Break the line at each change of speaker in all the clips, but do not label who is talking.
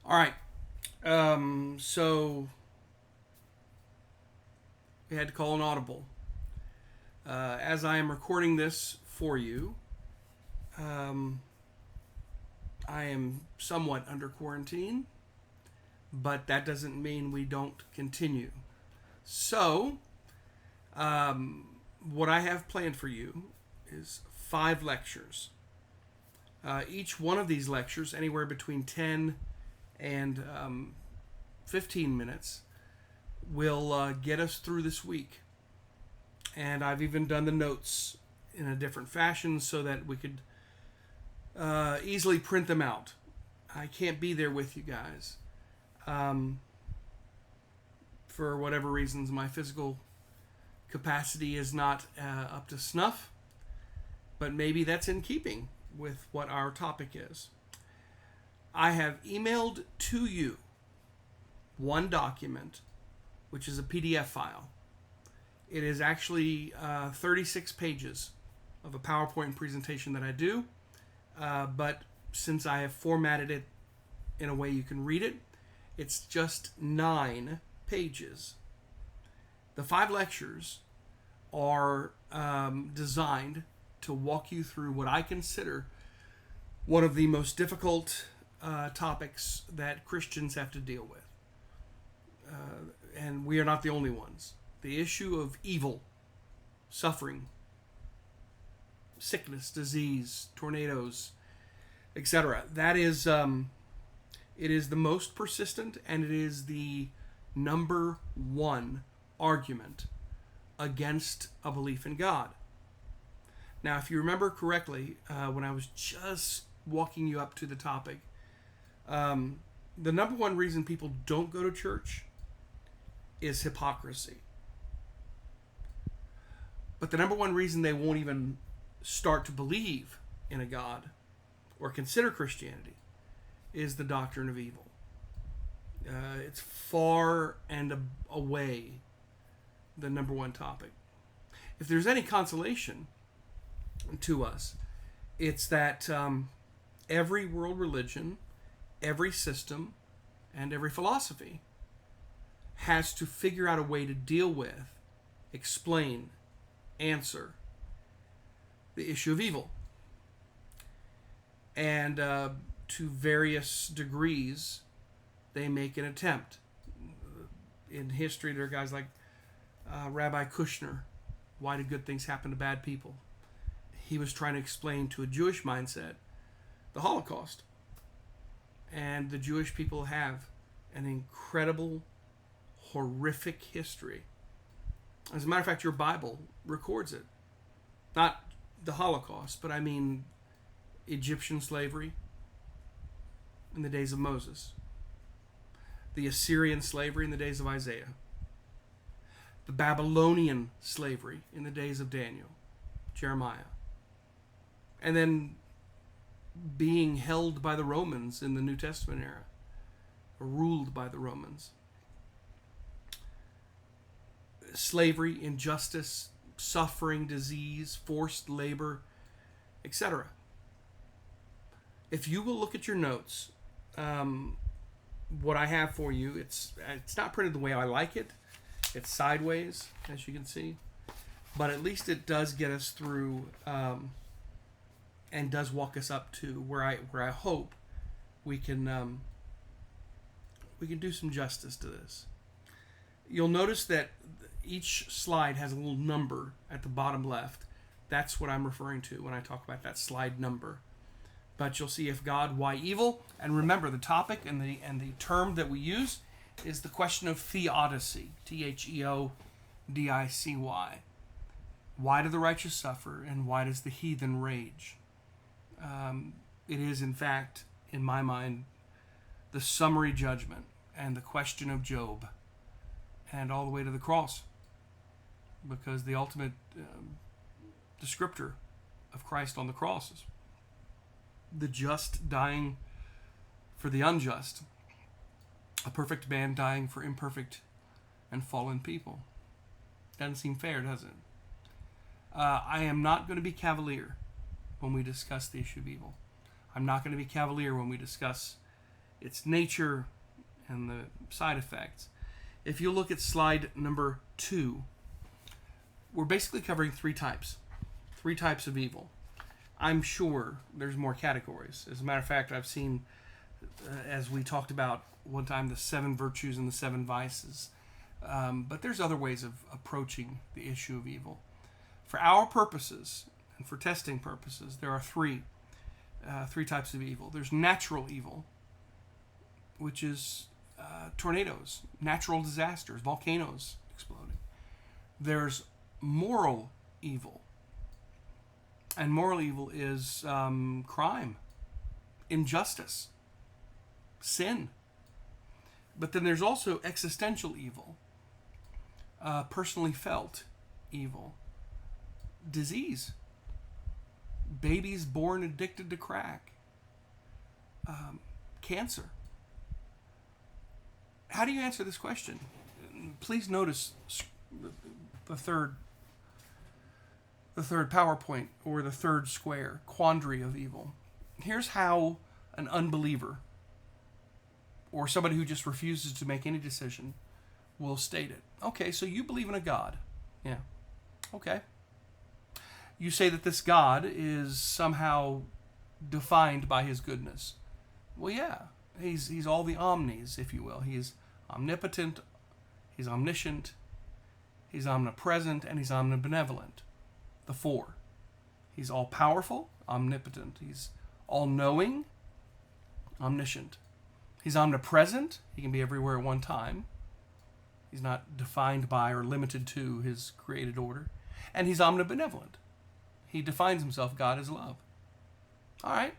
All right. So we had to call an audible. As I am recording this for you, um, I am somewhat under quarantine, but that doesn't mean we don't continue. So, what I have planned for you is 5 lectures. Each one of these lectures, anywhere between 10 and 15 minutes, will get us through this week. And I've even done the notes in a different fashion so that we could easily print them out. I can't be there with you guys. For whatever reasons, my physical capacity is not up to snuff, but maybe that's in keeping with what our topic is. I have emailed to you one document, which is a PDF file. It is actually 36 pages of a PowerPoint presentation that I do, but since I have formatted it in a way you can read it, it's just 9 pages. The 5 lectures are designed to walk you through what I consider one of the most difficult topics that Christians have to deal with. And we are not the only ones. The issue of evil, suffering, sickness, disease, tornadoes, etc. That is, it is the most persistent, and it is the number one argument against a belief in God. Now, if you remember correctly, when I was just walking you up to the topic, the number one reason people don't go to church is hypocrisy. But the number one reason they won't even start to believe in a God or consider Christianity is the doctrine of evil. It's far and away the number one topic. If there's any consolation to us, it's that every world religion, every system, and every philosophy has to figure out a way to deal with, explain, answer the issue of evil. And to various degrees, they make an attempt. In history, there are guys like Rabbi Kushner. Why do good things happen to bad people? He was trying to explain to a Jewish mindset the Holocaust. And the Jewish people have an incredible, horrific history. As a matter of fact, your Bible records it. Not the Holocaust, but I mean Egyptian slavery in the days of Moses, the Assyrian slavery in the days of Isaiah, the Babylonian slavery in the days of Daniel, Jeremiah, and then being held by the Romans in the New Testament era, or ruled by the Romans. Slavery, injustice, suffering, disease, forced labor, etc. If you will look at your notes, what I have for you, it's not printed the way I like it. It's sideways, as you can see, but at least it does get us through and does walk us up to where I hope we can do some justice to this. You'll notice that each slide has a little number at the bottom left. That's what I'm referring to when I talk about that slide number. But you'll see if God, why evil? And remember, the topic and the term that we use is the question of theodicy. Theodicy. Why do the righteous suffer, and why does the heathen rage? It is, in fact, in my mind, the summary judgment and the question of Job, and all the way to the cross, because the ultimate descriptor of Christ on the cross is the just dying for the unjust, a perfect man dying for imperfect and fallen people. Doesn't seem fair, does it? I am not going to be cavalier when we discuss the issue of evil. I'm not going to be cavalier when we discuss its nature, and the side effects. If you look at slide number 2, we're basically covering three types of evil. I'm sure there's more categories. As a matter of fact, I've seen, as we talked about one time, the 7 virtues and the 7 vices. But there's other ways of approaching the issue of evil. For our purposes and for testing purposes, there are three types of evil. There's natural evil, which is tornadoes, natural disasters, volcanoes exploding. There's moral evil. And moral evil is crime, injustice, sin. But then there's also existential evil, personally felt evil, disease, babies born addicted to crack, cancer. How do you answer this question? Please notice the third PowerPoint, or the third square, quandary of evil. Here's how an unbeliever, or somebody who just refuses to make any decision, will state it. Okay, so you believe in a God. Yeah. Okay. You say that this God is somehow defined by his goodness. Well, yeah. He's all the omnis, if you will. He's omnipotent, he's omniscient, he's omnipresent, and he's omnibenevolent. The 4. He's all-powerful, omnipotent. He's all-knowing, omniscient. He's omnipresent. He can be everywhere at one time. He's not defined by or limited to his created order. And he's omnibenevolent. He defines himself, God, as love. All right.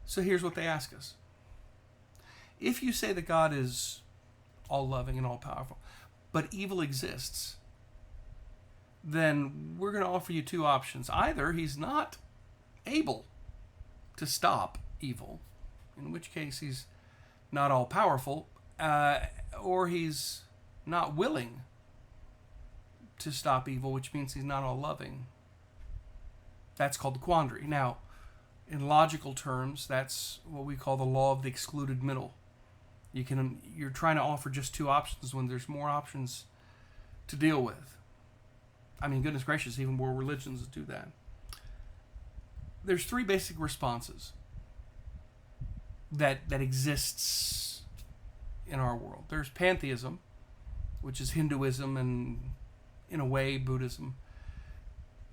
So here's what they ask us. If you say that God is all-loving and all-powerful, but evil exists, then we're going to offer you 2 options. Either he's not able to stop evil, in which case he's not all-powerful, or he's not willing to stop evil, which means he's not all-loving. That's called the quandary. Now, in logical terms, that's what we call the law of the excluded middle. You're trying to offer just 2 options when there's more options to deal with. I mean, goodness gracious, even more religions do that. There's 3 basic responses that exists in our world. There's pantheism, which is Hinduism and, in a way, Buddhism.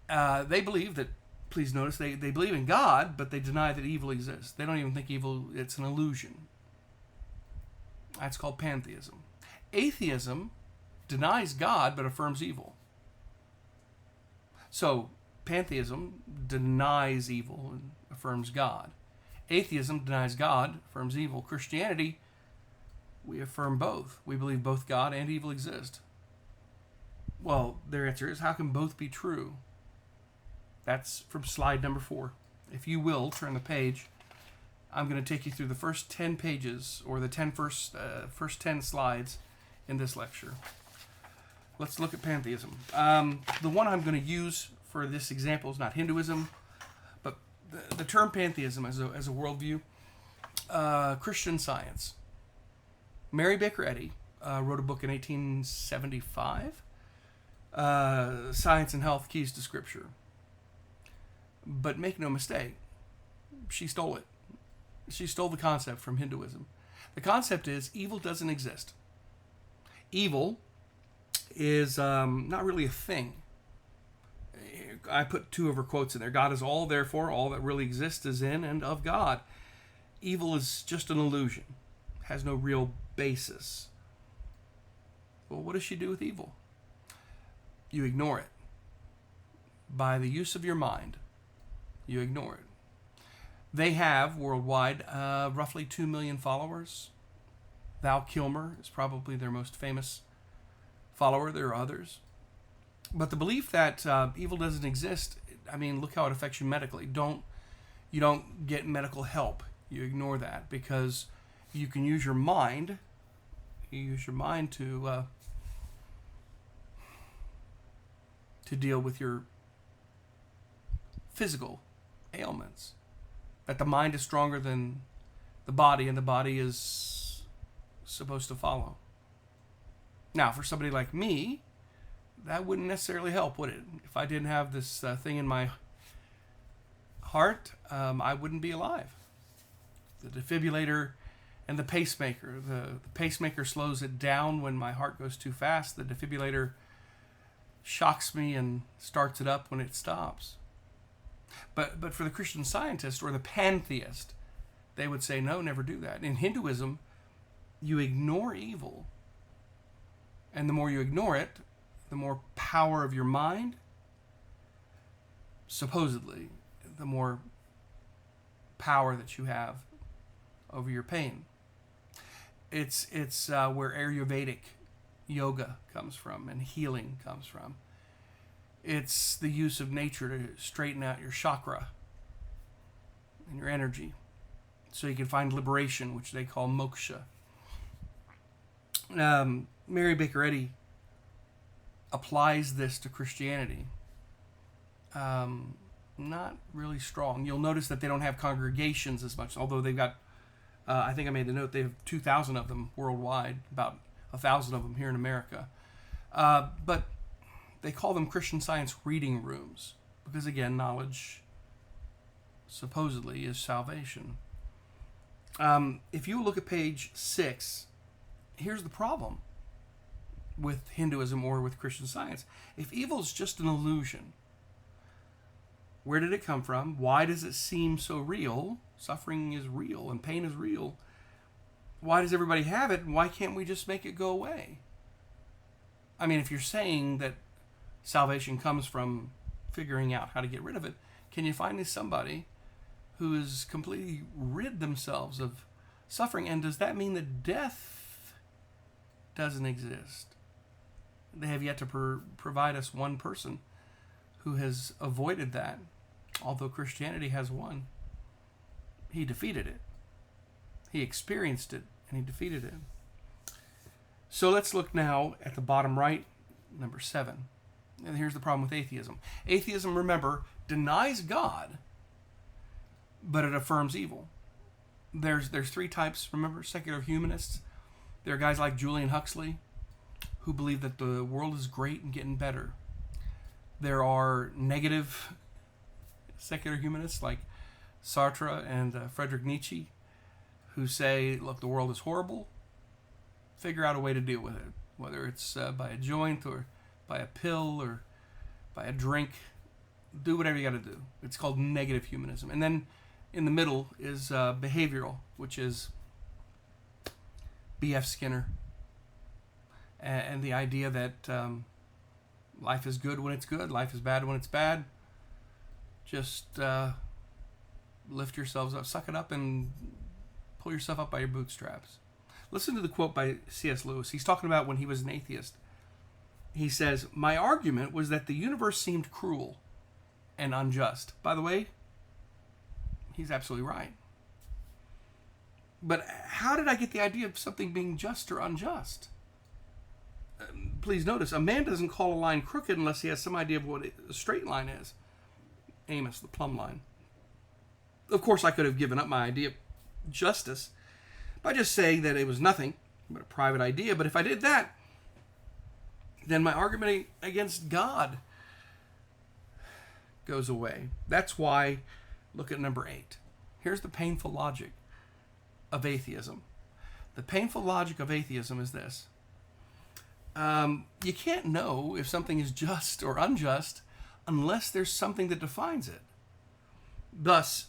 They believe that, please notice, they believe in God, but they deny that evil exists. They don't even think evil, it's an illusion. That's called pantheism. Atheism denies God, but affirms evil. So, pantheism denies evil and affirms God. Atheism denies God, affirms evil. Christianity, we affirm both. We believe both God and evil exist. Well, their answer is, how can both be true? That's from slide number 4. If you will, turn the page. I'm going to take you through the first 10 pages, or the first 10 slides in this lecture. Let's look at pantheism. The one I'm going to use for this example is not Hinduism, but the term pantheism as a worldview, Christian Science. Mary Baker Eddy wrote a book in 1875, Science and Health, Keys to Scripture. But make no mistake, she stole it. She stole the concept from Hinduism. The concept is evil doesn't exist. Evil is not really a thing. I put 2 of her quotes in there. God is all, therefore all that really exists is in and of God. Evil is just an illusion. Has no real basis. Well, what does she do with evil? You ignore it. By the use of your mind, you ignore it. They have, worldwide, roughly 2 million followers. Val Kilmer is probably their most famous follower. There are others. But the belief that evil doesn't exist, I mean, look how it affects you medically. You don't get medical help. You ignore that because you can use your mind. You use your mind to deal with your physical ailments. That the mind is stronger than the body, and the body is supposed to follow. Now, for somebody like me, that wouldn't necessarily help, would it? If I didn't have this thing in my heart, I wouldn't be alive. The defibrillator and the pacemaker. The pacemaker slows it down when my heart goes too fast. The defibrillator shocks me and starts it up when it stops. But for the Christian Scientist or the pantheist, they would say, no, never do that. In Hinduism, you ignore evil. And the more you ignore it, the more power of your mind, supposedly, the more power that you have over your pain. It's where Ayurvedic yoga comes from and healing comes from. It's the use of nature to straighten out your chakra and your energy so you can find liberation, which they call moksha. Mary Baker Eddy applies this to Christianity. Not really strong. You'll notice that they don't have congregations as much, although they've got, I think I made the note, they have 2,000 of them worldwide, about 1,000 of them here in America. But they call them Christian Science reading rooms, because again, knowledge supposedly is salvation. If you look at page 6, here's the problem with Hinduism or with Christian Science. If evil is just an illusion, where did it come from? Why does it seem so real? Suffering is real and pain is real. Why does everybody have it? And why can't we just make it go away? I mean, if you're saying that salvation comes from figuring out how to get rid of it, can you find me somebody who has completely rid themselves of suffering? And does that mean that death doesn't exist? They have yet to provide us one person who has avoided that, although Christianity has one. He defeated it. He experienced it, and he defeated it. So let's look now at the bottom right, number 7. And here's the problem with atheism. Atheism, remember, denies God, but it affirms evil. There's 3 types, remember, secular humanists. There are guys like Julian Huxley, who believe that the world is great and getting better. There are negative secular humanists like Sartre and Friedrich Nietzsche, who say, look, the world is horrible. Figure out a way to deal with it, whether it's by a joint or by a pill or by a drink. Do whatever you got to do. It's called negative humanism. And then in the middle is behavioral, which is B.F. Skinner. And the idea that life is good when it's good, life is bad when it's bad. Just lift yourselves up, suck it up, and pull yourself up by your bootstraps. Listen to the quote by C.S. Lewis. He's talking about when he was an atheist. He says, "My argument was that the universe seemed cruel and unjust." By the way, he's absolutely right. But how did I get the idea of something being just or unjust? Please notice, a man doesn't call a line crooked unless he has some idea of what a straight line is. Amos, the plumb line. Of course, I could have given up my idea of justice by just saying that it was nothing but a private idea. But if I did that, then my argument against God goes away. That's why, look at number 8. Here's the painful logic of atheism. The painful logic of atheism is this. You can't know if something is just or unjust unless there's something that defines it. Thus,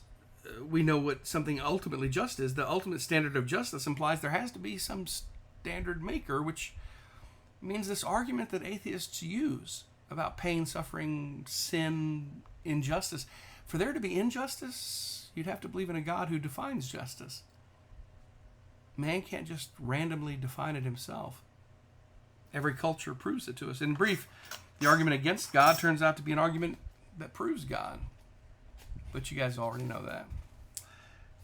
we know what something ultimately just is. The ultimate standard of justice implies there has to be some standard maker, which means this argument that atheists use about pain, suffering, sin, injustice. For there to be injustice, you'd have to believe in a God who defines justice. Man can't just randomly define it himself. Every culture proves it to us. In brief, the argument against God turns out to be an argument that proves God. But you guys already know that.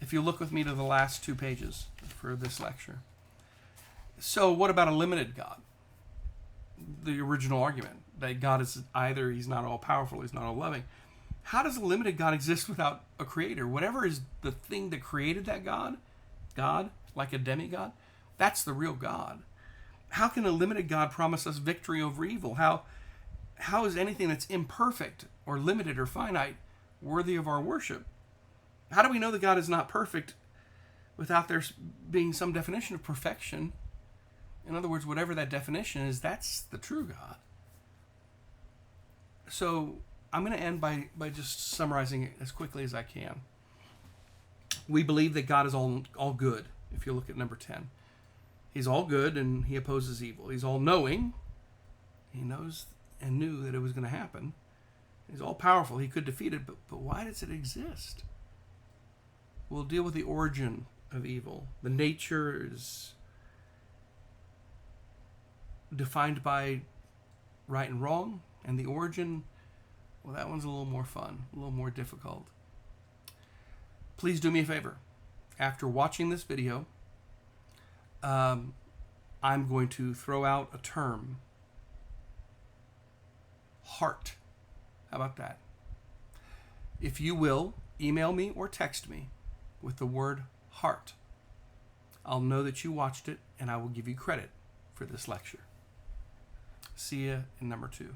If you look with me to the last 2 pages for this lecture. So what about a limited God? The original argument that God is either he's not all-powerful, he's not all-loving. How does a limited God exist without a creator? Whatever is the thing that created that God God, like a demigod. That's the real God. How can a limited God promise us victory over evil? How is anything that's imperfect or limited or finite worthy of our worship? How do we know that God is not perfect without there being some definition of perfection? In other words, whatever that definition is, that's the true God. So I'm going to end by just summarizing it as quickly as I can. We believe that God is all good, if you look at number 10. He's all good and he opposes evil. He's all knowing. He knows and knew that it was going to happen. He's all powerful. He could defeat it, but why does it exist? We'll deal with the origin of evil. The nature is defined by right and wrong, and the origin, well, that one's a little more fun, a little more difficult. Please do me a favor. After watching this video, I'm going to throw out a term. Heart. How about that? If you will, email me or text me with the word heart. I'll know that you watched it, and I will give you credit for this lecture. See you in number 2.